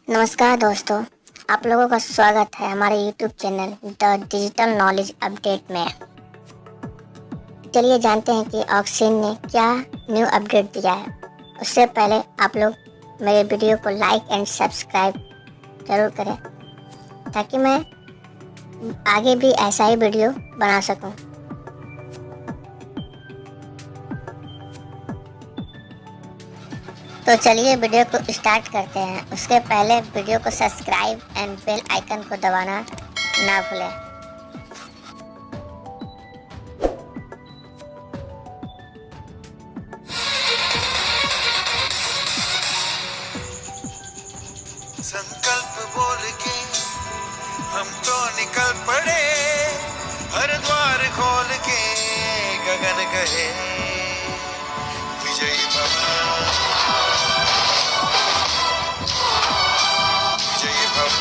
नमस्कार दोस्तों, आप लोगों का स्वागत है हमारे YouTube channel the digital knowledge update में। चलिए जानते हैं कि ऑक्सिन ने क्या न्यू अपडेट दिया है। उससे पहले आप लोग मेरे वीडियो को लाइक एंड सब्सक्राइब जरूर करें ताकि मैं आगे भी ऐसा ही वीडियो बना सकूं। तो चलिए वीडियो को स्टार्ट करते हैं। उसके पहले वीडियो को सब्सक्राइब एंड बेल आइकन को दबाना ना भूलें। संकल्प बोल के हम तो निकल पड़े, हर द्वार खोल के गगन कहे विजयी भव, विजयी भव,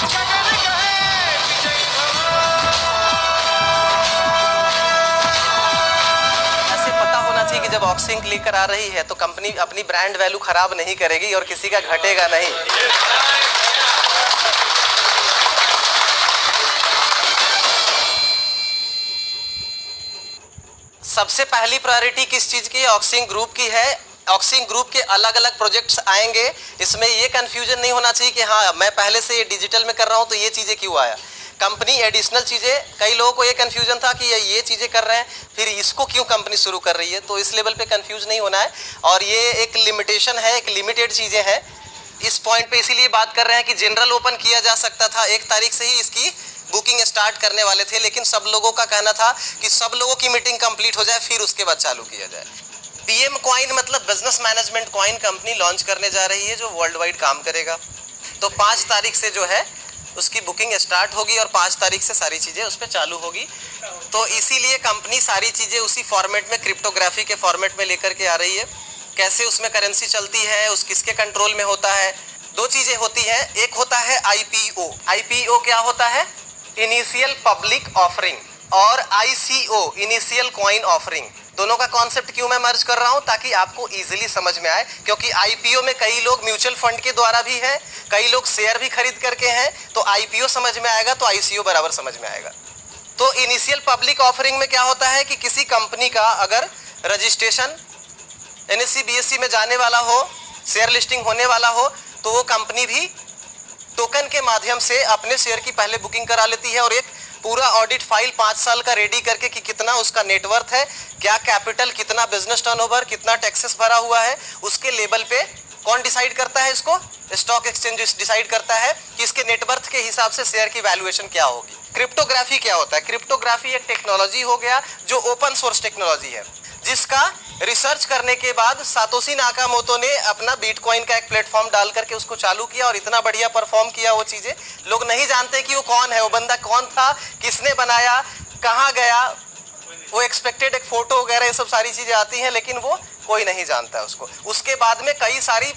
गगन कहे विजयी भव। ऐसे पता होना चाहिए कि जब ऑक्सिन लेकर आ रही है तो कंपनी अपनी ब्रांड वैल्यू खराब नहीं करेगी और किसी का घटेगा नहीं। सबसे पहली प्रायोरिटी किस चीज की है? ऑक्सिन ग्रुप की है। ऑक्सिन ग्रुप के अलग अलग प्रोजेक्ट्स आएंगे। इसमें ये कंफ्यूजन नहीं होना चाहिए कि हाँ मैं पहले से ये डिजिटल में कर रहा हूँ तो ये चीजें क्यों आया। कंपनी एडिशनल चीजें, कई लोगों को ये कंफ्यूजन था कि ये चीजें कर रहे हैं फिर इसको क्यों कंपनी शुरू कर रही है, तो इस लेवल पे कंफ्यूज नहीं होना है। और ये एक लिमिटेशन है, एक लिमिटेड चीजें हैं। इस पॉइंट पे इसीलिए बात कर रहे हैं कि जनरल ओपन किया जा सकता था, 1 तारीख से ही इसकी बुकिंग स्टार्ट करने वाले थे, लेकिन सब लोगों का कहना था कि सब लोगों की मीटिंग कंप्लीट हो जाए फिर उसके बाद चालू किया जाए। पीएम कॉइन मतलब business management coin company launch करने जा रही है जो वर्ल्ड वाइड काम करेगा। तो 5 तारीख से जो है उसकी बुकिंग स्टार्ट होगी और 5 तारीख से सारी चीज़ें उस पर चालू होगी। तो इसीलिए कंपनी सारी चीज़ें उसी फॉर्मेट में, क्रिप्टोग्राफी के फॉर्मेट में लेकर के आ रही है। कैसे उसमें करेंसी चलती है, उस किसके कंट्रोल में होता है। 2 चीज़ें होती हैं, एक होता है IPO। IPO क्या होता है? इनिशियल पब्लिक ऑफरिंग, और ICO इनिशियल कॉइन ऑफरिंग। दोनों का कॉन्सेप्ट क्यों मैं मर्ज कर रहा हूं? ताकि आपको इजीली समझ में आए, क्योंकि IPO में कई लोग म्यूचुअल फंड के द्वारा भी है, कई लोग शेयर भी खरीद करके हैं। तो IPO समझ में आएगा तो ICO बराबर समझ में आएगा। तो इनिशियल पब्लिक ऑफरिंग में क्या होता है कि किसी कंपनी का अगर रजिस्ट्रेशन NSE BSE में जाने वाला हो, शेयर लिस्टिंग होने वाला हो, तो वो कंपनी भी टोकन के माध्यम से अपने शेयर की पहले बुकिंग करा लेती है और एक पूरा ऑडिट फाइल 5 साल का रेडी करके कि कितना उसका नेटवर्थ है, क्या कैपिटल, कितना बिजनेस टर्नओवर, कितना टैक्सेस भरा हुआ है, उसके लेवल पे कौन डिसाइड करता है इसको? स्टॉक एक्सचेंज डिसाइड करता है कि इसके नेटवर्थ के हिसाब से शेयर की वैल्यूएशन क्या होगी। क्रिप्टोग्राफी क्या होता है? क्रिप्टोग्राफी एक टेक्नोलॉजी हो गया जो ओपन सोर्स टेक्नोलॉजी है, जिसका रिसर्च करने के बाद सातोशी नाकामोटो ने अपना बिटकॉइन का एक प्लेटफॉर्म डाल करके उसको चालू किया और इतना बढ़िया परफॉर्म किया। वो चीजें लोग नहीं जानते कि वो कौन है, वो बंदा कौन था, किसने बनाया, कहाँ गया, वो एक्सपेक्टेड एक फोटो वगैरह ये सब सारी चीजें आती हैं, लेकिन वो कोई नहीं जानता है उसको। उसके बाद में कई सारी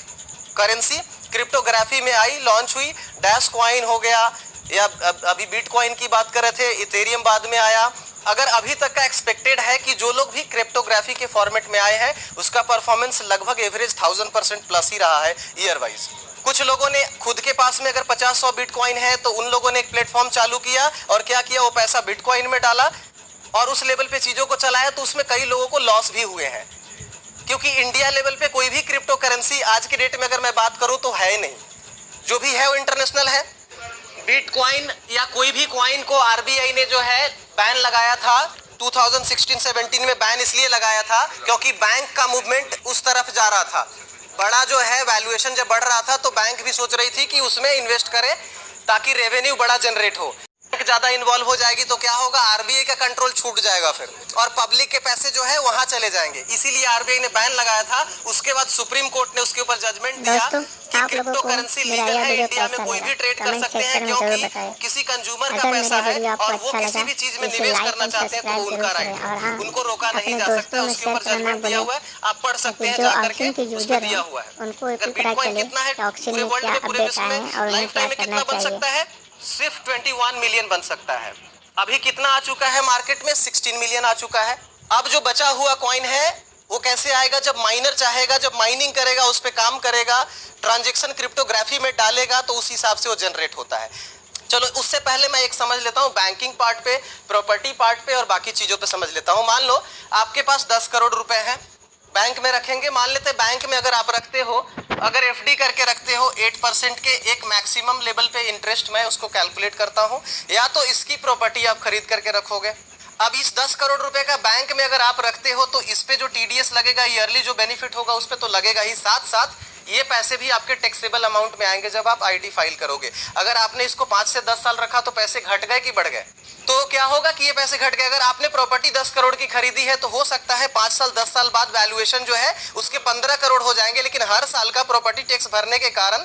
करेंसी क्रिप्टोग्राफी में आई, लॉन्च हुई। डैश कॉइन हो गया, या अभी बिटकॉइन की बात कर रहे थे, इथेरियम बाद में आया। अगर अभी तक का एक्सपेक्टेड है कि जो लोग भी क्रिप्टोग्राफी के फॉर्मेट में आए हैं उसका परफॉर्मेंस लगभग एवरेज 1000% प्लस ही रहा है ईयर वाइज। कुछ लोगों ने खुद के पास में अगर 50-100 बिटकॉइन है तो उन लोगों ने एक प्लेटफॉर्म चालू किया और क्या किया, वो पैसा बिटकॉइन में डाला और उस लेवल पे चीजों को चलाया। तो उसमें कई लोगों को लॉस भी हुए हैं, क्योंकि इंडिया लेवल पे कोई भी क्रिप्टो करेंसी आज के डेट में अगर मैं बात करूं तो है नहीं, जो भी है वो इंटरनेशनल है। बिटकॉइन या कोई भी कॉइन को RBI ने जो है बैन लगाया था 2016-17 में। बैन इसलिए लगाया था क्योंकि बैंक का मूवमेंट उस तरफ जा रहा था। बड़ा जो है वैल्यूएशन जब बढ़ रहा था तो बैंक भी सोच रही थी कि उसमें इन्वेस्ट करे ताकि रेवेन्यू बड़ा जनरेट हो। ज्यादा इन्वॉल्व हो जाएगी तो क्या होगा, RBI का कंट्रोल छूट जाएगा फिर, और पब्लिक के पैसे जो है वहां चले जाएंगे। इसीलिए RBI ने बैन लगाया था। उसके बाद सुप्रीम कोर्ट ने उसके ऊपर जजमेंट दिया कि क्रिप्टो करेंसी लीगल है, इंडिया में कोई भी ट्रेड कर सकते हैं, क्योंकि किसी कंज्यूमर का पैसा है और वो किसी भी चीज में निवेश करना चाहते हैं तो उनका राइट है, उनको रोका नहीं जा सकता। उसके ऊपर जजमेंट दिया हुआ है, आप पढ़ सकते हैं जाकर के, उसमें दिया हुआ है। अगर बिटकॉइन कितना है पूरे वर्ल्ड में, पूरे विश्व में, लाइफ टाइम में कितना बन सकता है? सिर्फ 21 मिलियन बन सकता है। अभी कितना आ चुका है मार्केट में? 16 मिलियन आ चुका है। अब जो बचा हुआ कॉइन है वो कैसे आएगा? जब माइनर चाहेगा, जब माइनिंग करेगा, उस पर काम करेगा, ट्रांजेक्शन क्रिप्टोग्राफी में डालेगा, तो उस हिसाब से वो जनरेट होता है। चलो उससे पहले मैं एक समझ लेता हूँ बैंकिंग पार्ट पे, प्रॉपर्टी पार्ट पे और बाकी चीजों पे समझ लेता हूँ। मान लो आपके पास 10 करोड़ रुपए हैं, बैंक में रखेंगे। मान लेते हैं बैंक में अगर आप रखते हो, अगर एफडी करके रखते हो 8% के एक मैक्सिमम लेवल पे इंटरेस्ट, मैं उसको कैलकुलेट करता हूँ, या तो इसकी प्रॉपर्टी आप खरीद करके रखोगे। अब इस 10 करोड़ रुपए का बैंक में अगर आप रखते हो तो इस पे जो टीडीएस लगेगा, ईयरली जो बेनिफिट होगा उस पे तो लगेगा ही, साथ साथ ये पैसे भी आपके टैक्सेबल अमाउंट में आएंगे जब आप आईटी फाइल करोगे। अगर आपने इसको 5 से 10 साल रखा तो पैसे घट गए कि बढ़ गए? तो क्या होगा कि ये पैसे घट गए। अगर आपने प्रॉपर्टी 10 करोड़ की खरीदी है तो हो सकता है 5 साल 10 साल बाद वैल्यूएशन जो है उसके 15 करोड़ हो जाएंगे, लेकिन हर साल का प्रॉपर्टी टैक्स भरने के कारण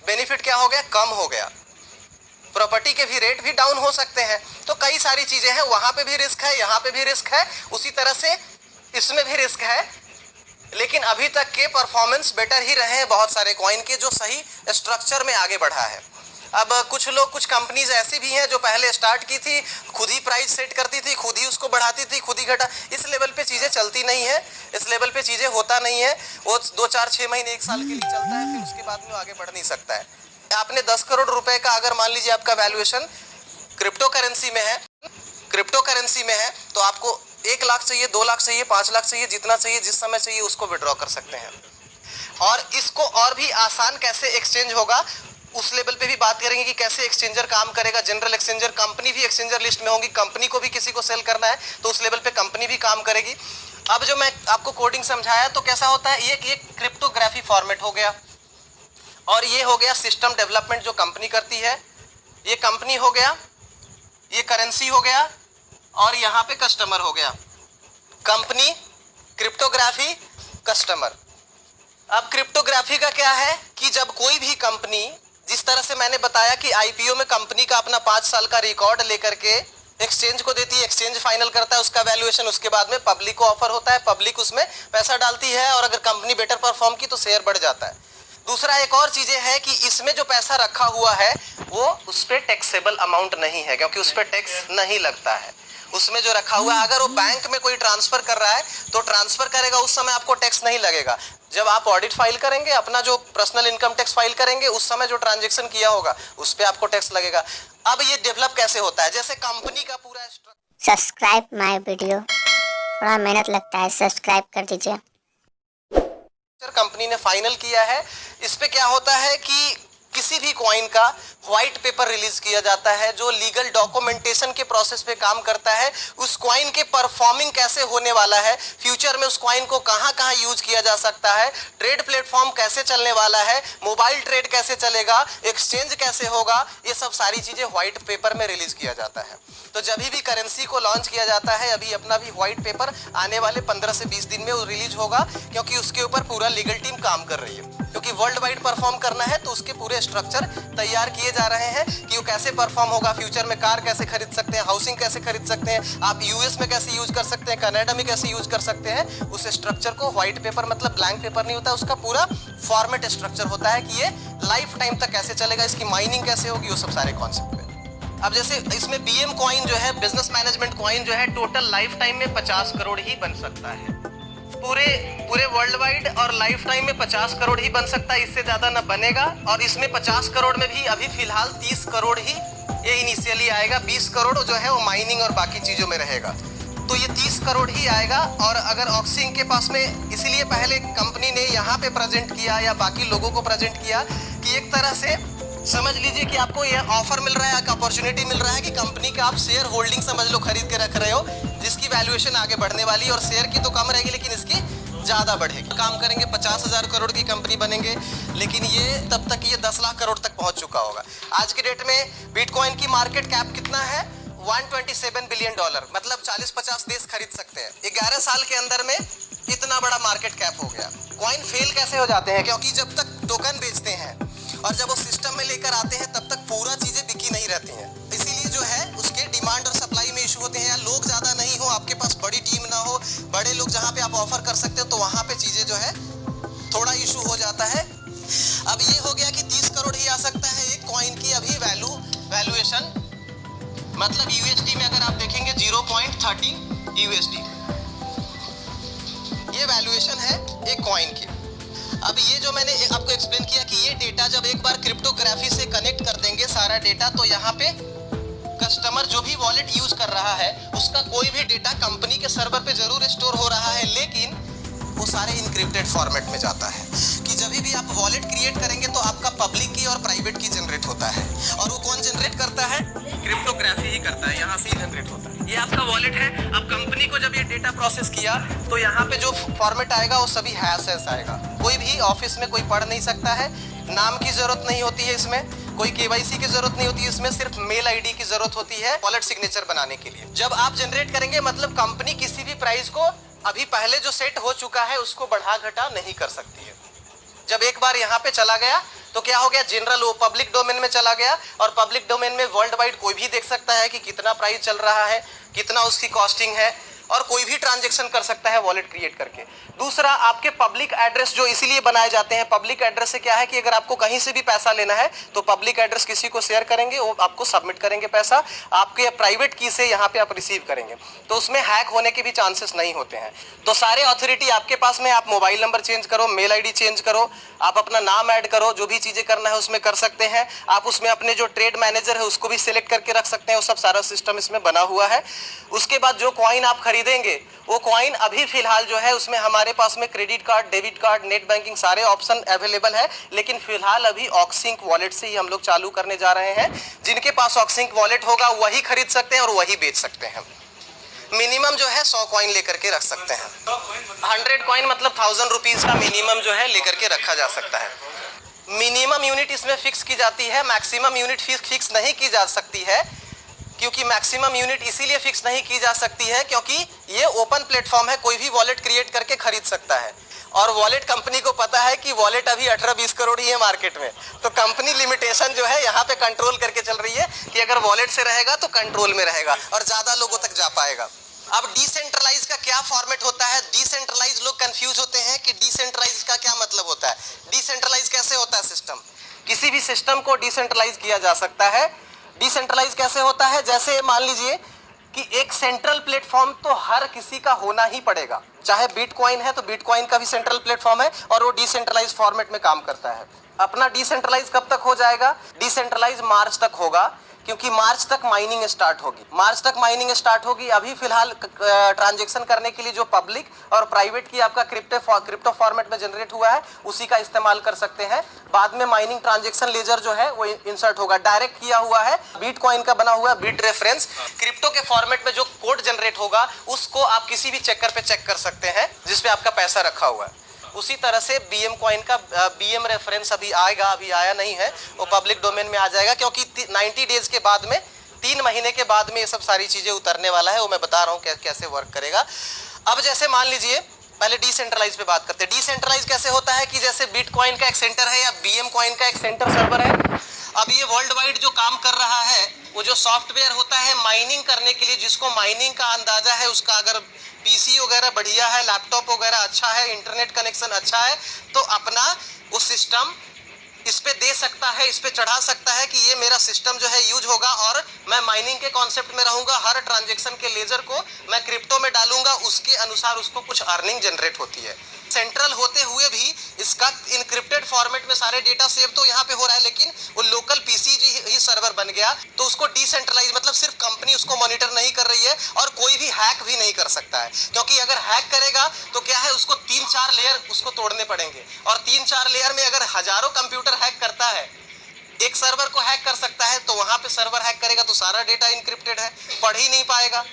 बेनिफिट क्या हो गया? कम हो गया। प्रॉपर्टी के भी रेट भी डाउन हो सकते हैं। तो कई सारी चीजें हैं, वहां पे भी रिस्क है, यहाँ पे भी रिस्क है, उसी तरह से इसमें भी रिस्क है। लेकिन अभी तक के परफॉर्मेंस बेटर ही रहे हैं बहुत सारे कॉइन के, जो सही स्ट्रक्चर में आगे बढ़ा है। अब कुछ लोग, कुछ कंपनीज ऐसी भी हैं जो पहले स्टार्ट की थी, खुद ही प्राइस सेट करती थी, खुद ही उसको बढ़ाती थी, खुद ही घटा। इस लेवल पे चीजें चलती नहीं है, इस लेवल पे चीजें होता नहीं है। वो 2 4 6 महीने 1 साल के लिए चलता है, फिर उसके बाद में आगे बढ़ नहीं सकता है। आपने 10 करोड़ रुपए का अगर मान लीजिए आपका वैल्यूएशन क्रिप्टो करेंसी में है, तो आपको 1 लाख चाहिए, 2 लाख चाहिए, 5 लाख चाहिए, जितना चाहिए, जिस समय चाहिए उसको विड्रॉ कर सकते हैं। और इसको और भी आसान कैसे एक्सचेंज होगा उस लेवल पे भी बात करेंगे कि कैसे एक्सचेंजर काम करेगा। जनरल एक्सचेंजर, कंपनी भी एक्सचेंजर लिस्ट में होंगी, कंपनी को भी किसी को सेल करना है तो उस लेवल पे कंपनी भी काम करेगी। अब जो मैं आपको कोडिंग समझाया तो कैसा होता है, ये क्रिप्टोग्राफी फॉर्मेट हो गया, और ये हो गया सिस्टम डेवलपमेंट जो कंपनी करती है, ये कंपनी हो गया, ये करेंसी हो गया, और यहाँ पे कस्टमर हो गया। Company, cryptography, customer. अब क्रिप्टोग्राफी का क्या है कि जब कोई भी कंपनी, जिस तरह से मैंने बताया कि आईपीओ में कंपनी का अपना 5 साल का रिकॉर्ड लेकर के एक्सचेंज को देती है, एक्सचेंज फाइनल करता है उसका वैल्यूएशन, उसके बाद में पब्लिक को ऑफर होता है, पब्लिक उसमें पैसा डालती है, और अगर कंपनी बेटर परफॉर्म की तो शेयर बढ़ जाता है। दूसरा एक और चीजें है कि इसमें जो पैसा रखा हुआ है वो उस पर टैक्सेबल अमाउंट नहीं है, क्योंकि उस पर टैक्स नहीं लगता है। उसमें जो रखा हुआ है, अगर वो बैंक में कोई ट्रांसफर कर रहा है तो ट्रांसफर करेगा, उस समय आपको टैक्स नहीं लगेगा। जब आप ऑडिट फाइल करेंगे, अपना जो पर्सनल इनकम टैक्स फाइल करेंगे, उस समय जो ट्रांजैक्शन किया होगा उस पर आपको टैक्स लगेगा। अब ये डेवलप कैसे होता है, जैसे कंपनी का पूरा सब्सक्राइब माय वीडियो, थोड़ा मेहनत लगता है, सब्सक्राइब कर दीजिए। कंपनी ने फाइनल किया है, इस पे क्या होता है कि किसी भी कॉइन का व्हाइट पेपर रिलीज किया जाता है जो लीगल डॉक्यूमेंटेशन के प्रोसेस पे काम करता है। उस कॉइन के परफॉर्मिंग कैसे होने वाला है, फ्यूचर में उस कॉइन को कहां कहां यूज किया जा सकता है, ट्रेड प्लेटफॉर्म कैसे चलने वाला है, मोबाइल ट्रेड कैसे चलेगा, एक्सचेंज कैसे होगा, ये सब सारी चीजें व्हाइट पेपर में रिलीज किया जाता है। तो जब भी करेंसी को लॉन्च किया जाता है, अभी अपना भी व्हाइट पेपर आने वाले 15 से 20 दिन में वो रिलीज होगा, क्योंकि उसके ऊपर पूरा लीगल टीम काम कर रही है। क्योंकि वर्ल्ड वाइड परफॉर्म करना है तो उसके पूरे स्ट्रक्चर तैयार किए जा रहे हैं कि वो कैसे परफॉर्म होगा, फ्यूचर में कार कैसे खरीद सकते हैं, हाउसिंग कैसे खरीद सकते हैं, आप यूएस में कैसे यूज कर सकते हैं, कनाडा में कैसे यूज कर सकते हैं। उस स्ट्रक्चर को व्हाइट पेपर मतलब ब्लैंक पेपर नहीं होता, उसका पूरा फॉर्मेट स्ट्रक्चर होता है कि ये लाइफ टाइम तक कैसे चलेगा, इसकी माइनिंग कैसे होगी, वो सब सारे कॉन्सेप्ट है। अब जैसे इसमें बीएम कॉइन जो है, बिजनेस मैनेजमेंट कॉइन जो है, टोटल लाइफ टाइम में 50 करोड़ ही बन सकता है, पूरे वर्ल्ड वाइड, और लाइफ टाइम में 50 करोड़ ही बन सकता है, इससे ज्यादा ना बनेगा। और इसमें 50 करोड़ में भी अभी फिलहाल 30 करोड़ ही ये इनिशियली आएगा, 20 करोड़ जो है वो माइनिंग और बाकी चीजों में रहेगा, तो ये 30 करोड़ ही आएगा। और अगर ऑक्सिन के पास में, इसीलिए पहले कंपनी ने यहाँ पे प्रेजेंट किया या बाकी लोगों को प्रेजेंट किया कि एक तरह से समझ लीजिए कि आपको ये ऑफर मिल रहा है, अपॉर्चुनिटी मिल रहा है कि कंपनी का आप शेयर होल्डिंग समझ लो खरीद के रख रहे हो, जिसकी वैल्यूएशन आगे बढ़ने वाली, और शेयर की तो कम रहेगी लेकिन इसकी ज्यादा बढ़ेगी। काम करेंगे 50,000 करोड़ की कंपनी बनेंगे, लेकिन ये तब तक ये 10 लाख करोड़ तक पहुंच चुका होगा। आज के डेट में बिटकॉइन की मार्केट कैप कितना है, $127 बिलियन, मतलब 40-50 देश खरीद सकते हैं। 11 साल के अंदर में इतना बड़ा मार्केट कैप हो गया। कॉइन फेल कैसे हो जाते हैं, क्योंकि जब तक टोकन बेचते हैं और जब वो सिस्टम में लेकर आते हैं तब तक पूरा चीजें बिकी नहीं रहती हैं, इसीलिए जो है उसके डिमांड और सप्लाई में इशू होते हैं, या लोग ज्यादा नहीं हो, आपके पास बड़ी टीम ना हो, बड़े लोग जहां पे आप ऑफर कर सकते हो, तो वहां पे चीजें जो है थोड़ा इशू हो जाता है। अब ये हो गया कि 30 करोड़ ही आ सकता है एक कॉइन की अभी वैल्यूएशन, मतलब यूएसडी में अगर आप देखेंगे 0.13 यूएसडी, ये वैल्यूएशन है एक कॉइन की। अब ये जो मैंने आपको एक्सप्लेन किया कि ये डेटा जब एक बार क्रिप्टोग्राफी से कनेक्ट कर देंगे सारा डेटा, तो यहाँ पे कस्टमर जो भी वॉलेट यूज कर रहा है उसका कोई भी डेटा कंपनी के सर्वर पे जरूर स्टोर हो रहा है, लेकिन वो सारे इनक्रिप्टेड फॉर्मेट में जाता है। कि जब भी आप वॉलेट क्रिएट करेंगे तो आपका पब्लिक की और प्राइवेट की जनरेट होता है, और वो कौन जनरेट करता है? क्रिप्टोग्राफी ही करता है, यहाँ से ही जनरेट होता है। ये आपका वॉलेट है। अब कंपनी को जब ये डेटा प्रोसेस किया तो यहाँ पे जो फॉर्मेट आएगा वो सभी हैश आएगा। कोई भी ऑफिस में कोई पढ़ नहीं सकता है, नाम की जरूरत नहीं होती है इसमें, कोई केवाईसी की जरूरत नहीं होती है इसमें, सिर्फ मेल आईडी की जरूरत होती है वॉलेट सिग्नेचर बनाने के लिए। जब आप जनरेट करेंगे मतलब कंपनी किसी भी प्राइस को अभी पहले जो सेट हो चुका है उसको बढ़ा घटा नहीं कर सकती है। जब एक बार यहाँ पे चला गया तो क्या हो गया, जनरल वो पब्लिक डोमेन में चला गया, और पब्लिक डोमेन में वर्ल्ड वाइड कोई भी देख सकता है कि कितना प्राइस चल रहा है, कितना उसकी कॉस्टिंग है, और कोई भी ट्रांजैक्शन कर सकता है वॉलेट क्रिएट करके। दूसरा, आपके पब्लिक एड्रेस जो इसीलिए बनाए जाते हैं, पब्लिक एड्रेस से क्या है कि अगर आपको कहीं से भी पैसा लेना है तो पब्लिक एड्रेस किसी को शेयर करेंगे, वो आपको सबमिट करेंगे पैसा, आपके प्राइवेट की से यहाँ पे आप रिसीव करेंगे, तो उसमें हैक होने के भी चांसेस नहीं होते हैं। तो सारे अथॉरिटी आपके पास में, आप मोबाइल नंबर चेंज करो, मेल आईडी चेंज करो, आप अपना नाम ऐड करो, जो भी चीज़ें करना है उसमें कर सकते हैं। आप उसमें अपने जो ट्रेड मैनेजर है उसको भी सिलेक्ट करके रख सकते हैं, वो सब सारा सिस्टम इसमें बना हुआ है। उसके बाद जो कॉइन आप खरीदेंगे वो कॉइन अभी फिलहाल जो है उसमें हमारे पास में credit card, debit card, net banking सारे ऑप्शन अवेलेबल है, लेकिन फिलहाल अभी ऑक्सिंक वॉलेट से ही हम लोग चालू करने जा रहे हैं। जिनके पास ऑक्सिंक वॉलेट होगा वही खरीद सकते हैं और वही बेच सकते हैं। मिनिमम जो है 100 कॉइन लेकर के रख सकते हैं। 100 कॉइन मतलब 1000 रुपीज का मिनिमम जो है लेकर के रखा जा सकता है। मिनिमम यूनिट इसमें फिक्स की जाती है, मैक्सिमम यूनिट फिक्स नहीं की जा सकती है, क्योंकि मैक्सिमम यूनिट इसीलिए फिक्स नहीं की जा सकती है क्योंकि ये ओपन प्लेटफॉर्म है, कोई भी वॉलेट क्रिएट करके खरीद सकता है, और वॉलेट कंपनी को पता है कि वॉलेट अभी 18-20 करोड़ ही है मार्केट में, तो कंपनी लिमिटेशन जो है यहाँ पे कंट्रोल करके चल रही है कि अगर वॉलेट से रहेगा तो कंट्रोल में रहेगा और ज़्यादा लोगों तक जा पाएगा। अब डिसेंट्रलाइज का क्या फॉर्मेट होता है? डिसेंट्रलाइज लोग कंफ्यूज होते हैं कि डिसेंट्रलाइज का क्या मतलब होता है। डिसेंट्रलाइज कैसे होता है सिस्टम? किसी भी सिस्टम को डिसेंट्रलाइज किया जा सकता है। डिसेंट्रलाइज कैसे होता है? जैसे मान लीजिए कि एक सेंट्रल प्लेटफॉर्म तो हर किसी का होना ही पड़ेगा, चाहे बिटकॉइन है तो बिटकॉइन का भी सेंट्रल प्लेटफॉर्म है और वो डिसेंट्रलाइज फॉर्मेट में काम करता है। अपना डिसेंट्रलाइज कब तक हो जाएगा? डिसेंट्रलाइज मार्च तक होगा, क्योंकि मार्च तक माइनिंग स्टार्ट होगी। मार्च तक माइनिंग स्टार्ट होगी। अभी फिलहाल ट्रांजैक्शन करने के लिए जो पब्लिक और प्राइवेट की आपका क्रिप्टो फॉर्मेट में जनरेट हुआ है उसी का इस्तेमाल कर सकते हैं। बाद में माइनिंग ट्रांजैक्शन लेजर जो है वो इंसर्ट होगा, डायरेक्ट किया हुआ है, बिटकॉइन का बना हुआ है बिट रेफरेंस। क्रिप्टो के फॉर्मेट में जो कोड जनरेट होगा उसको आप किसी भी चेकर पे चेक कर सकते हैं जिसपे आपका पैसा रखा हुआ है। उसी तरह से बीएम कॉइन का बीएम रेफरेंस अभी आएगा, अभी आया नहीं है, वो पब्लिक डोमेन में आ जाएगा, क्योंकि 90 डेज के बाद में, 3 महीने के बाद में ये सब सारी चीज़ें उतरने वाला है। वो मैं बता रहा हूँ कैसे वर्क करेगा। अब जैसे मान लीजिए, पहले डिसेंट्रलाइज पे बात करते हैं। डिसेंट्रलाइज कैसे होता है कि जैसे बिटकॉइन का एक सेंटर है या बीएम कॉइन का एक सेंटर सर्वर है। अब ये वर्ल्ड वाइड जो काम कर रहा है वो जो सॉफ्टवेयर होता है माइनिंग करने के लिए, जिसको माइनिंग का अंदाजा है, उसका अगर पीसी वगैरह बढ़िया है, लैपटॉप वगैरह अच्छा है, इंटरनेट कनेक्शन अच्छा है, तो अपना वो सिस्टम इस पे दे सकता है, इस पे चढ़ा सकता है कि ये मेरा सिस्टम जो है यूज होगा और मैं माइनिंग के कॉन्सेप्ट में रहूंगा। हर ट्रांजैक्शन के लेजर को मैं क्रिप्टो में डालूंगा, उसके अनुसार उसको कुछ अर्निंग जनरेट होती है। सेंट्रल होते हुए भी इसका इनक्रिप्टेड फॉर्मेट में सारे डेटा सेव तो यहाँ पे हो रहा है, लेकिन वो लोकल पीसी ही सर्वर बन गया, तो उसको डिसेंट्रलाइज मतलब सिर्फ कंपनी उसको मॉनिटर नहीं कर रही है और कोई भी हैक भी नहीं कर सकता है, क्योंकि अगर हैक करेगा तो क्या है, उसको 3-4 लेयर उसको तोड़ने पड़ेंगे, और 3-4 लेयर में अगर हजारों कंप्यूटर हैक करता है, एक सर्वर को हैक कर सकता है, तो वहां पे सर्वर हैक करेगा तो सारा डेटा इनक्रिप्टेड है, पढ़ ही नहीं पाएगा,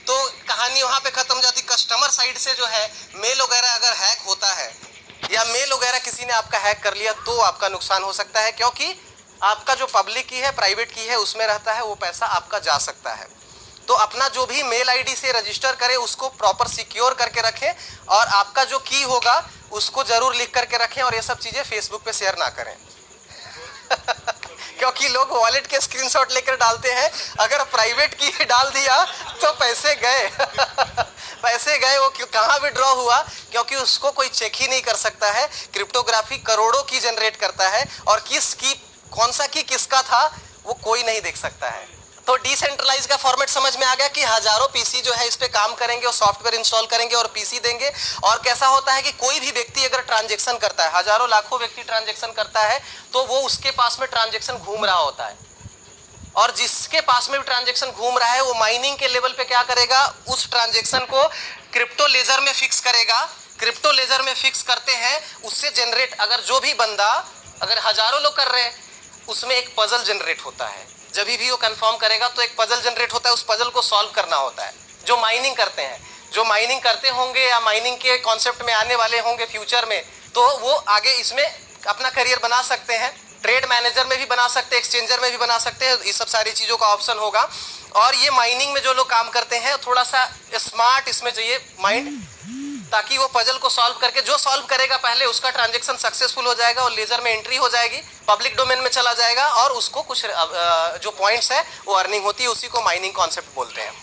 तो कहानी वहां पे खत्म हो जाती। कस्टमर साइड से जो है मेल वगैरह अगर हैक होता है या मेल वगैरह किसी ने आपका हैक कर लिया तो आपका नुकसान हो सकता है, क्योंकि आपका जो पब्लिक की है, प्राइवेट की है, उसमें रहता है, वो पैसा आपका जा सकता है। तो अपना जो भी मेल आईडी से रजिस्टर करें उसको प्रॉपर सिक्योर करके रखें, और आपका जो की होगा उसको जरूर लिख करके रखें, और ये सब चीज़ें फेसबुक पे शेयर ना करें क्योंकि लोग वॉलेट के स्क्रीनशॉट लेकर डालते हैं, अगर प्राइवेट की डाल दिया तो पैसे गए पैसे गए, वो कहाँ विड्रॉ हुआ, क्योंकि उसको कोई चेक ही नहीं कर सकता है। क्रिप्टोग्राफी करोड़ों की जनरेट करता है और कौन सा की किसका था वो कोई नहीं देख सकता है। तो डिसेंट्रलाइज का फॉर्मेट समझ में आ गया कि हजारों पीसी जो है इस पे काम करेंगे और सॉफ्टवेयर इंस्टॉल करेंगे और पीसी देंगे। और कैसा होता है कि कोई भी व्यक्ति अगर ट्रांजैक्शन करता है, हजारों लाखों व्यक्ति ट्रांजैक्शन करता है, तो वो उसके पास में ट्रांजैक्शन घूम रहा होता है, और जिसके पास में भी ट्रांजैक्शन घूम रहा है वो माइनिंग के लेवल पे क्या करेगा, उस ट्रांजैक्शन को क्रिप्टो लेजर में फिक्स करेगा। क्रिप्टो लेजर में फिक्स करते हैं, उससे जनरेट, अगर जो भी बंदा, अगर हजारों लोग कर रहे हैं, उसमें एक पजल जनरेट होता है। जब भी वो कंफर्म करेगा तो एक पजल जनरेट होता है, उस पजल को सॉल्व करना होता है। जो माइनिंग करते हैं, जो माइनिंग करते होंगे या माइनिंग के कॉन्सेप्ट में आने वाले होंगे फ्यूचर में, तो वो आगे इसमें अपना करियर बना सकते हैं। ट्रेड मैनेजर में भी बना सकते हैं, एक्सचेंजर में भी बना सकते हैं, ये सब सारी चीज़ों का ऑप्शन होगा। और ये माइनिंग में जो लोग काम करते हैं थोड़ा सा स्मार्ट इसमें चाहिए माइंड, ताकि वो पजल को सॉल्व करके, जो सॉल्व करेगा पहले उसका ट्रांजैक्शन सक्सेसफुल हो जाएगा और लेजर में एंट्री हो जाएगी, पब्लिक डोमेन में चला जाएगा और उसको कुछ जो पॉइंट्स है वो अर्निंग होती है, उसी को माइनिंग कॉन्सेप्ट बोलते हैं।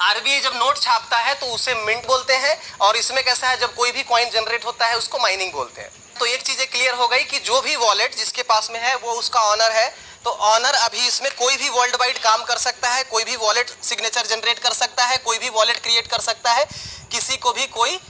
आरबीआई जब नोट छापता है तो उसे मिंट बोलते हैं, और इसमें कैसा है, जब कोई भी कॉइन जनरेट होता है उसको माइनिंग बोलते हैं। तो एक चीजें क्लियर हो गई कि जो भी वॉलेट जिसके पास में है वो उसका ऑनर है। तो ऑनर अभी इसमें कोई भी वर्ल्ड वाइड काम कर सकता है, कोई भी वॉलेट सिग्नेचर जनरेट कर सकता है, कोई भी वॉलेट क्रिएट कर सकता है, किसी को भी कोई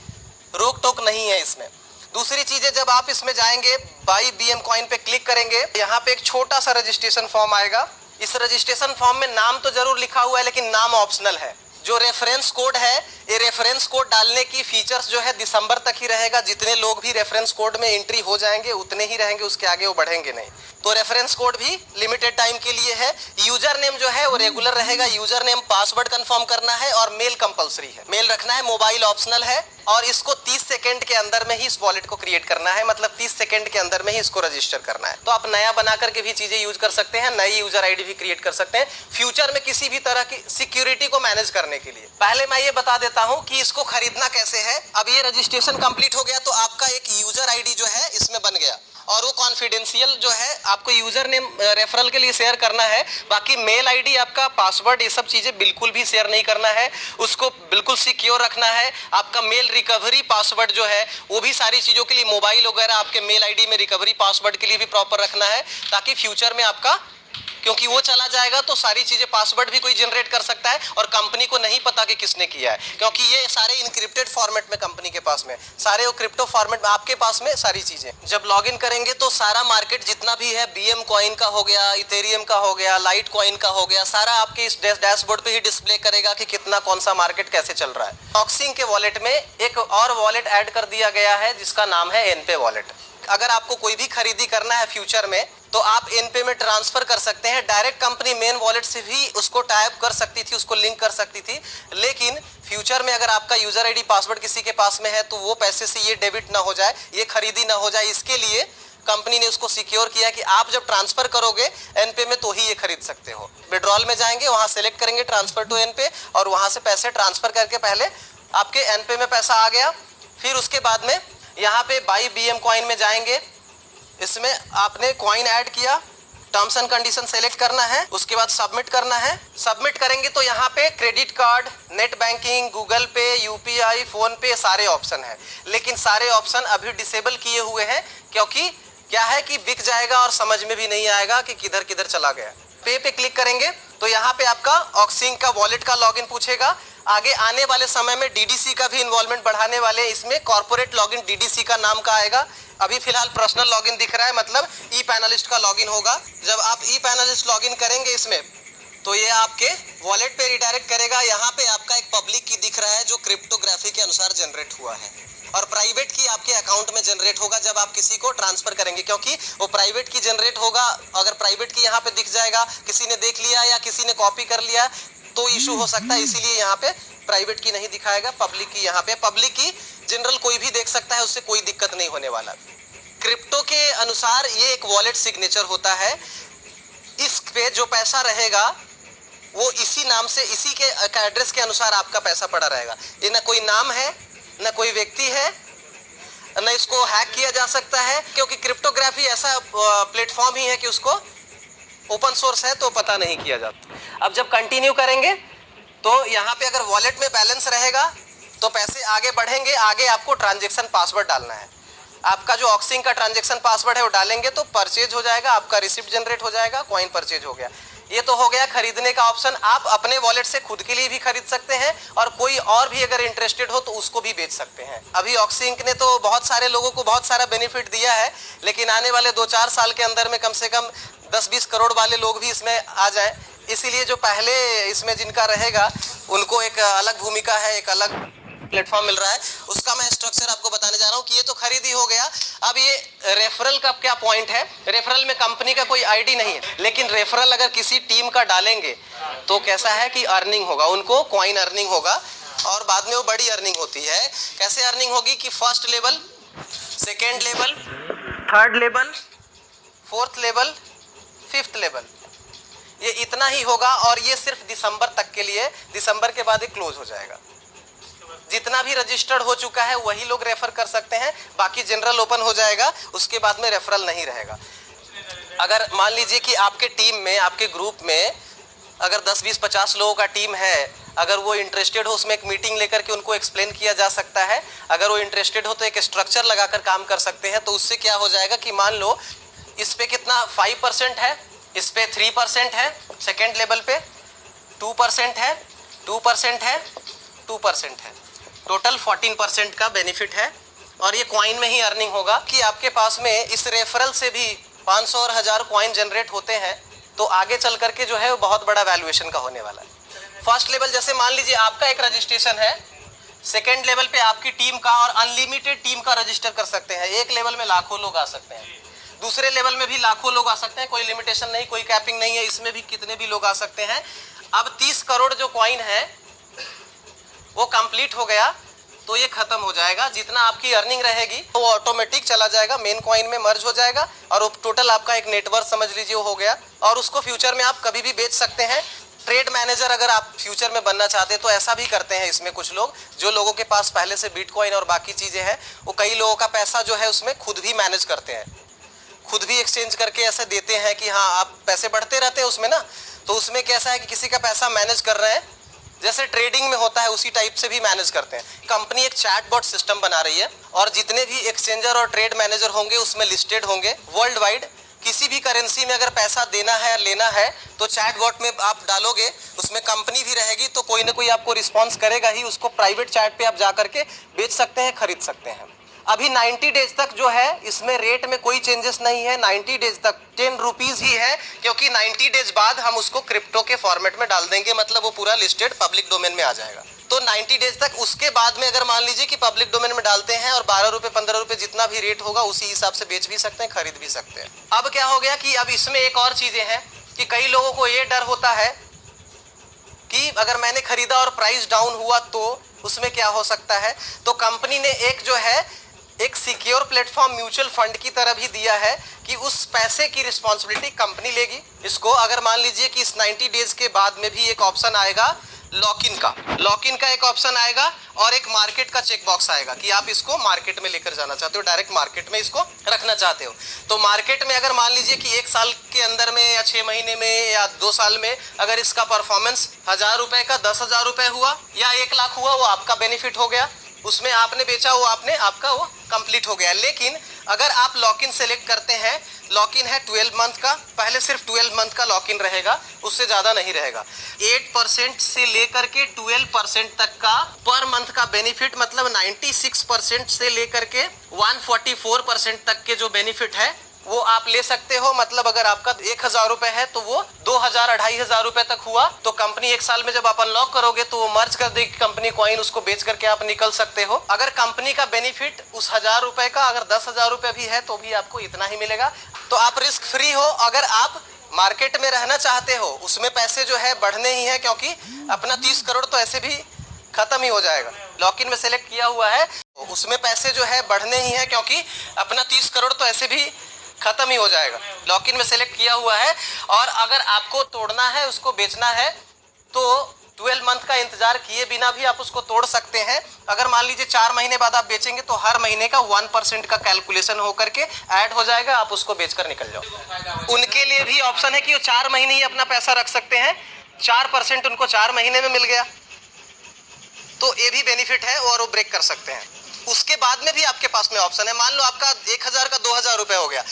रोक टोक नहीं है इसमें। दूसरी चीजें, जब आप इसमें जाएंगे, बाई बीएम कॉइन पे क्लिक करेंगे, यहाँ पे एक छोटा सा रजिस्ट्रेशन फॉर्म आएगा। इस रजिस्ट्रेशन फॉर्म में नाम तो जरूर लिखा हुआ है लेकिन नाम ऑप्शनल है। जो रेफरेंस कोड है, ये रेफरेंस कोड डालने की फीचर्स जो है दिसंबर तक ही रहेगा। जितने लोग भी रेफरेंस कोड में एंट्री हो जाएंगे उतने ही रहेंगे, उसके आगे वो बढ़ेंगे नहीं। तो रेफरेंस कोड भी लिमिटेड टाइम के लिए है। यूजर नेम जो है वो रेगुलर रहेगा, यूजर नेम पासवर्ड कंफर्म करना है और मेल कंपलसरी है, मेल रखना है, मोबाइल ऑप्शनल है। और इसको 30 सेकंड के अंदर में ही इस वॉलेट को क्रिएट करना है, मतलब 30 सेकंड के अंदर में ही इसको रजिस्टर करना है। तो आप नया बना करके भी चीजें यूज कर सकते हैं, नई यूजर आईडी भी क्रिएट कर सकते हैं फ्यूचर में किसी भी तरह की सिक्योरिटी को मैनेज करने के लिए। पहले मैं ये बता देता हूं कि इसको खरीदना कैसे है। अब ये रजिस्ट्रेशन कंप्लीट हो गया तो आपका एक यूजर आईडी जो है इसमें बन गया, और वो कॉन्फिडेंशियल जो है, आपको यूजर नेम रेफरल के लिए शेयर करना है। बाकी मेल आईडी, आपका पासवर्ड, ये सब चीजें बिल्कुल भी शेयर नहीं करना है, उसको बिल्कुल सिक्योर रखना है। आपका मेल रिकवरी पासवर्ड जो है वो भी सारी चीजों के लिए, मोबाइल वगैरह आपके मेल आईडी में रिकवरी पासवर्ड के लिए भी प्रॉपर रखना है, ताकि फ्यूचर में आपका, क्योंकि वो चला जाएगा तो सारी चीजें, पासवर्ड भी कोई जनरेट कर सकता है और कंपनी को नहीं पता कि किसने किया है, क्योंकि ये सारे इनक्रिप्टेड फॉर्मेट में कंपनी के पास में, सारे वो क्रिप्टो फॉर्मेट में आपके पास में सारी चीजें। जब लॉगिन करेंगे तो सारा मार्केट जितना भी है, बीएम कॉइन का हो गया, इथेरियम का हो गया, लाइट कॉइन का हो गया, सारा आपके इस डैशबोर्ड पे ही डिस्प्ले करेगा कि कितना कौन सा मार्केट कैसे चल रहा है। ऑक्सिंग के वॉलेट में एक और वॉलेट ऐड कर दिया गया है जिसका नाम है एनपे वॉलेट। अगर आपको कोई भी खरीदी करना है फ्यूचर में तो आप एनपे में ट्रांसफर कर सकते हैं। डायरेक्ट कंपनी मेन वॉलेट से भी उसको टाइप कर सकती थी, उसको लिंक कर सकती थी, लेकिन फ्यूचर में अगर आपका यूजर आईडी पासवर्ड किसी के पास में है तो वो पैसे से ये डेबिट ना हो जाए, ये खरीदी ना हो जाए, इसके लिए कंपनी ने उसको सिक्योर किया कि आप जब ट्रांसफर करोगे एनपे में तो ही ये खरीद सकते हो। विड्रॉल में जाएंगे, वहां सेलेक्ट करेंगे ट्रांसफर टू एनपे, और वहां से पैसे ट्रांसफर करके पहले आपके एनपे में पैसा आ गया। फिर उसके बाद में यहाँ पे बाई बीएम कॉइन में जाएंगे, इसमें आपने कॉइन ऐड किया, टर्म्स एंड कंडीशन सेलेक्ट करना है, उसके बाद सबमिट करना है। सबमिट करेंगे तो यहाँ पे credit card, net banking, Google पे, यूपीआई, फोन पे, सारे ऑप्शन है, लेकिन सारे ऑप्शन अभी डिसेबल किए हुए हैं, क्योंकि क्या है कि बिक जाएगा और समझ में भी नहीं आएगा कि किधर किधर चला गया। पे क्लिक करेंगे तो यहाँ पे आपका ऑक्सिंग का वॉलेट का लॉगिन पूछेगा। आगे आने वाले समय में डीडीसी का भी इन्वॉल्वमेंट बढ़ाने वाले, इसमें कॉर्पोरेट लॉगिन डीडीसी का नाम का आएगा। अभी फिलहाल पर्सनल लॉगिन दिख रहा है, मतलब ई पैनलिस्ट का लॉगिन होगा। जब आप ई पैनलिस्ट लॉगिन करेंगे इसमें तो ये आपके वॉलेट पे रिडायरेक्ट करेगा। यहाँ पे आपका एक पब्लिक की दिख रहा है जो क्रिप्टोग्राफी के अनुसार जनरेट हुआ है, और प्राइवेट की आपके अकाउंट में जनरेट होगा जब आप किसी को ट्रांसफर करेंगे, क्योंकि वो प्राइवेट की जनरेट होगा। अगर प्राइवेट की यहाँ पे दिख जाएगा, किसी ने देख लिया या किसी ने कॉपी कर लिया तो इशू हो सकता है, इसीलिए यहाँ पे प्राइवेट की नहीं दिखाएगा, पब्लिक की यहाँ पे। पब्लिक की जनरल कोई भी देख सकता है, उससे कोई दिक्कत नहीं होने वाला। क्रिप्टो के अनुसार ये एक वॉलेट सिग्नेचर होता है, इस पे जो पैसा रहेगा वो इसी नाम से, इसी के एड्रेस के अनुसार आपका पैसा पड़ा रहेगा। ये ना कोई नाम है, ना कोई व्यक्ति है, ना इसको हैक किया जा सकता है, क्योंकि क्रिप्टोग्राफी ऐसा प्लेटफॉर्म ही है कि उसको ओपन सोर्स है तो पता नहीं किया जाता। अब जब कंटिन्यू करेंगे तो यहाँ पे अगर वॉलेट में बैलेंस रहेगा तो पैसे आगे बढ़ेंगे। आगे आपको ट्रांजैक्शन पासवर्ड डालना है, आपका जो ऑक्सिंग का ट्रांजैक्शन पासवर्ड है वो डालेंगे तो परचेज हो जाएगा, आपका रिसिप्ट जनरेट हो जाएगा, कॉइन परचेज हो गया। ये तो हो गया खरीदने का ऑप्शन। आप अपने वॉलेट से खुद के लिए भी खरीद सकते हैं और कोई और भी अगर इंटरेस्टेड हो तो उसको भी बेच सकते हैं। अभी ऑक्सिंक ने तो बहुत सारे लोगों को बहुत सारा बेनिफिट दिया है, लेकिन आने वाले 2-4 साल के अंदर में कम से कम 10-20 करोड़ वाले लोग भी इसमें आ जाए। इसीलिए जो पहले इसमें जिनका रहेगा उनको एक अलग भूमिका है, एक अलग प्लेटफॉर्म मिल रहा है। उसका मैं स्ट्रक्चर आपको बताने जा रहा हूँ कि ये तो खरीद ही हो गया। अब ये रेफरल का क्या पॉइंट है? रेफरल में कंपनी का कोई आईडी नहीं है, लेकिन रेफरल अगर किसी टीम का डालेंगे तो कैसा है कि अर्निंग होगा, उनको कॉइन अर्निंग होगा और बाद में वो बड़ी अर्निंग होती है। कैसे अर्निंग होगी कि first level, second level, third level, fourth level, fifth level, ये इतना ही होगा और ये सिर्फ दिसंबर तक के लिए। दिसंबर के बाद ये क्लोज हो जाएगा। जितना भी रजिस्टर्ड हो चुका है वही लोग रेफर कर सकते हैं, बाकी जनरल ओपन हो जाएगा, उसके बाद में रेफरल नहीं रहेगा। अगर मान लीजिए कि आपके टीम में, आपके ग्रुप में अगर 10, 20, 50 लोगों का टीम है, अगर वो इंटरेस्टेड हो उसमें एक मीटिंग लेकर के उनको एक्सप्लेन किया जा सकता है। अगर वो इंटरेस्टेड हो तो एक स्ट्रक्चर लगाकर काम कर सकते हैं। तो उससे क्या हो जाएगा कि मान लो इस पे कितना 5% है, इस पे 3% है, सेकेंड लेवल पे 2% है, 2% है, 2% है, टोटल 14% का बेनिफिट है। और ये कॉइन में ही अर्निंग होगा कि आपके पास में इस रेफरल से भी 500 और 1000 कॉइन जनरेट होते हैं, तो आगे चल करके जो है वो बहुत बड़ा वैल्यूएशन का होने वाला है। फर्स्ट लेवल जैसे मान लीजिए आपका एक रजिस्ट्रेशन है, सेकेंड लेवल पे आपकी टीम का और अनलिमिटेड टीम का रजिस्टर कर सकते हैं। एक लेवल में लाखों लोग आ सकते हैं, दूसरे लेवल में भी लाखों लोग आ सकते हैं, कोई लिमिटेशन नहीं, कोई कैपिंग नहीं है, इसमें भी कितने भी लोग आ सकते हैं। अब 30 करोड़ जो कॉइन है वो कंप्लीट हो गया तो ये खत्म हो जाएगा। जितना आपकी अर्निंग रहेगी वो ऑटोमेटिक चला जाएगा, मेन कॉइन में मर्ज हो जाएगा और टोटल आपका एक नेटवर्क समझ लीजिए वो हो गया। और उसको फ्यूचर में आप कभी भी बेच सकते हैं। ट्रेड मैनेजर अगर आप फ्यूचर में बनना चाहते हैं तो ऐसा भी करते हैं इसमें कुछ लोग, जो लोगों के पास पहले से बिटकॉइन और बाकी चीज़ें हैं, वो कई लोगों का पैसा जो है उसमें खुद भी मैनेज करते हैं, खुद भी एक्सचेंज करके ऐसे देते हैं कि हाँ आप पैसे बढ़ते रहते हैं उसमें ना। तो उसमें कैसा है कि किसी का पैसा मैनेज कर रहे हैं, जैसे ट्रेडिंग में होता है उसी टाइप से भी मैनेज करते हैं। कंपनी एक चैटबॉट सिस्टम बना रही है और जितने भी एक्सचेंजर और ट्रेड मैनेजर होंगे उसमें लिस्टेड होंगे वर्ल्ड वाइड। किसी भी करेंसी में अगर पैसा देना है लेना है तो चैटबॉट में आप डालोगे, उसमें कंपनी भी रहेगी, तो कोई ना कोई आपको रिस्पॉन्स करेगा ही। उसको प्राइवेट चैट पे आप जा करके बेच सकते हैं, खरीद सकते हैं। अभी 90 डेज तक जो है इसमें रेट में कोई चेंजेस नहीं है। 90 डेज तक 10 रुपीज़ ही है, क्योंकि 90 डेज बाद हम उसको क्रिप्टो के फॉर्मेट में डाल देंगे, मतलब वो पूरा लिस्टेड पब्लिक डोमेन में आ जाएगा। तो 90 डेज तक, उसके बाद में अगर मान लीजिए कि पब्लिक डोमेन में डालते हैं और 12 रुपये 15 रुपये जितना भी रेट होगा उसी हिसाब से बेच भी सकते हैं, खरीद भी सकते हैं। अब क्या हो गया कि अब इसमें एक और चीज़ें हैं कि कई लोगों को ये डर होता है कि अगर मैंने खरीदा और प्राइस डाउन हुआ तो उसमें क्या हो सकता है। तो कंपनी ने एक जो है एक सिक्योर प्लेटफॉर्म म्यूचुअल फंड की तरह भी दिया है कि उस पैसे की रिस्पॉन्सिबिलिटी कंपनी लेगी। इसको अगर मान लीजिए कि इस 90 डेज के बाद में भी एक ऑप्शन आएगा लॉक इन का एक ऑप्शन आएगा और एक मार्केट का चेक बॉक्स आएगा कि आप इसको मार्केट में लेकर जाना चाहते हो, डायरेक्ट मार्केट में इसको रखना चाहते हो। तो मार्केट में अगर मान लीजिए कि 1 साल के अंदर में या 6 महीने में या 2 साल में अगर इसका परफॉर्मेंस 1000 रुपये का 10,000 रुपये हुआ या 1 लाख हुआ, वो आपका बेनिफिट हो गया। उसमें आपने बेचा, वो आपका वो कंप्लीट हो गया। लेकिन अगर आप लॉक इन सेलेक्ट करते हैं, लॉक इन है 12 मंथ का, पहले सिर्फ 12 मंथ का लॉक इन रहेगा, उससे ज़्यादा नहीं रहेगा। 8% से लेकर के 12% तक का पर मंथ का बेनिफिट, मतलब 96% से लेकर के 144% तक के जो बेनिफिट है वो आप ले सकते हो। मतलब अगर आपका 1000 रुपये है तो वो 2000-2500 रुपये तक हुआ, तो कंपनी 1 साल में जब आप अनलॉक करोगे तो वो मर्ज कर देगी कंपनी कॉइन, उसको बेच करके आप निकल सकते हो। अगर कंपनी का बेनिफिट उस 1000 रुपये का अगर 10,000 रुपये भी है तो भी आपको इतना ही मिलेगा। तो आप रिस्क फ्री हो। अगर आप मार्केट में रहना चाहते हो, उसमें पैसे जो है बढ़ने ही है, क्योंकि अपना 30 करोड़ तो ऐसे भी खत्म ही हो जाएगा। लॉक इन में सेलेक्ट किया हुआ है, उसमें पैसे जो है बढ़ने ही है, क्योंकि अपना 30 करोड़ तो ऐसे भी खत्म ही हो जाएगा। लॉक इन में सेलेक्ट किया हुआ है। और अगर आपको तोड़ना है, उसको बेचना है, तो 12 मंथ का इंतजार किए बिना भी आप उसको तोड़ सकते हैं। अगर मान लीजिए 4 महीने बाद आप बेचेंगे तो हर महीने का 1% का कैलकुलेशन होकर के ऐड हो जाएगा, आप उसको बेचकर निकल जाओ। उनके लिए भी ऑप्शन है कि वो 4 महीने ही अपना पैसा रख सकते हैं, 4% उनको 4 महीने में मिल गया, तो ये भी बेनिफिट है और वो ब्रेक कर सकते हैं। उसके बाद में भी आपके पास में ऑप्शन है, मान लो आपका 1000 का 2000 रुपये हो गया,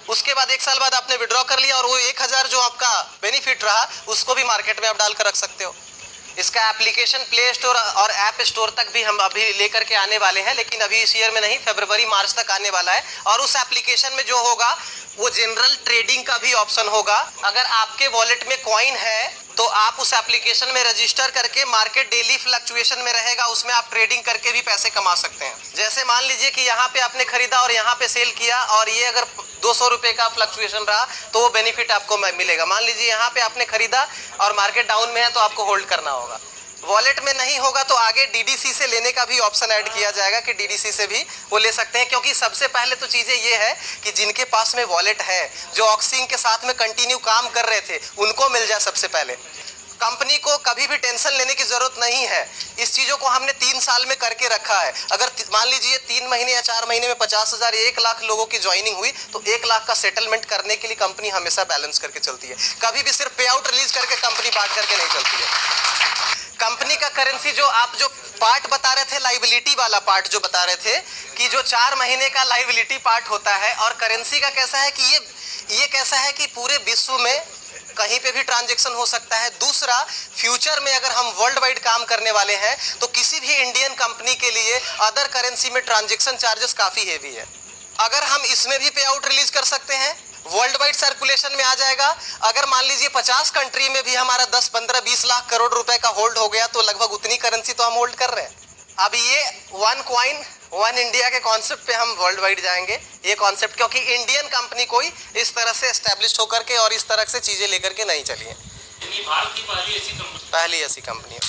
उसके बाद 1 साल बाद आपने विड्रॉ कर लिया और वो 1000 जो आपका बेनिफिट रहा उसको भी मार्केट में आप डाल कर रख सकते हो। इसका एप्लीकेशन प्ले स्टोर और ऐप स्टोर तक भी हम अभी लेकर के आने वाले हैं, लेकिन अभी इस ईयर में नहीं, फरवरी मार्च तक आने वाला है। और उस एप्लीकेशन में जो होगा वो जनरल ट्रेडिंग का भी ऑप्शन होगा। अगर आपके वॉलेट में कॉइन है तो आप उस एप्लीकेशन में रजिस्टर करके मार्केट डेली फ्लक्चुएशन में रहेगा, उसमें आप ट्रेडिंग करके भी पैसे कमा सकते हैं। जैसे मान लीजिए कि यहाँ पे आपने खरीदा और यहाँ पे सेल किया और ये अगर 200 रुपये का फ्लक्चुएशन रहा तो वो बेनिफिट आपको मिलेगा। मान लीजिए यहाँ पे आपने खरीदा और मार्केट डाउन में है तो आपको होल्ड करना होगा। वॉलेट में नहीं होगा तो आगे डीडीसी से लेने का भी ऑप्शन ऐड किया जाएगा कि डीडीसी से भी वो ले सकते हैं, क्योंकि सबसे पहले तो चीज़ें ये है कि जिनके पास में वॉलेट है, जो ऑक्सिंग के साथ में कंटिन्यू काम कर रहे थे, उनको मिल जाए सबसे पहले। कंपनी को कभी भी टेंशन लेने की जरूरत नहीं है। इस चीज़ों को हमने 3 साल में करके रखा है। अगर मान लीजिए 3 महीने या 4 महीने में 50,000 1 लाख लोगों की ज्वाइनिंग हुई तो 1 लाख का सेटलमेंट करने के लिए कंपनी हमेशा बैलेंस करके चलती है। कभी भी सिर्फ पे आउट रिलीज करके कंपनी बांट करके नहीं चलती है। कंपनी का करेंसी जो आप जो पार्ट बता रहे थे, लाइबिलिटी वाला पार्ट जो बता रहे थे कि जो 4 महीने का लाइबिलिटी पार्ट होता है, और करेंसी का कैसा है कि ये कैसा है कि पूरे विश्व में कहीं पे भी ट्रांजैक्शन हो सकता है। दूसरा, फ्यूचर में अगर हम वर्ल्ड वाइड काम करने वाले हैं तो किसी भी इंडियन कंपनी के लिए अदर करेंसी में ट्रांजैक्शन चार्जेस काफ़ी हेवी है। अगर हम इसमें भी पे आउट रिलीज कर सकते हैं, वर्ल्ड वाइड सर्कुलेशन में आ जाएगा। अगर मान लीजिए 50 कंट्री में भी हमारा 10, 15, 20 लाख करोड़ रुपए का होल्ड हो गया तो लगभग उतनी करेंसी तो हम होल्ड कर रहे हैं। अब ये 1 कॉइन 1 इंडिया के कॉन्सेप्ट पे हम वर्ल्ड वाइड जाएंगे। ये कॉन्सेप्ट क्योंकि इंडियन कंपनी कोई इस तरह से एस्टेब्लिश होकर के और इस तरह से चीज़ें लेकर के नहीं चली है। भारत की पहली ऐसी कंपनी है।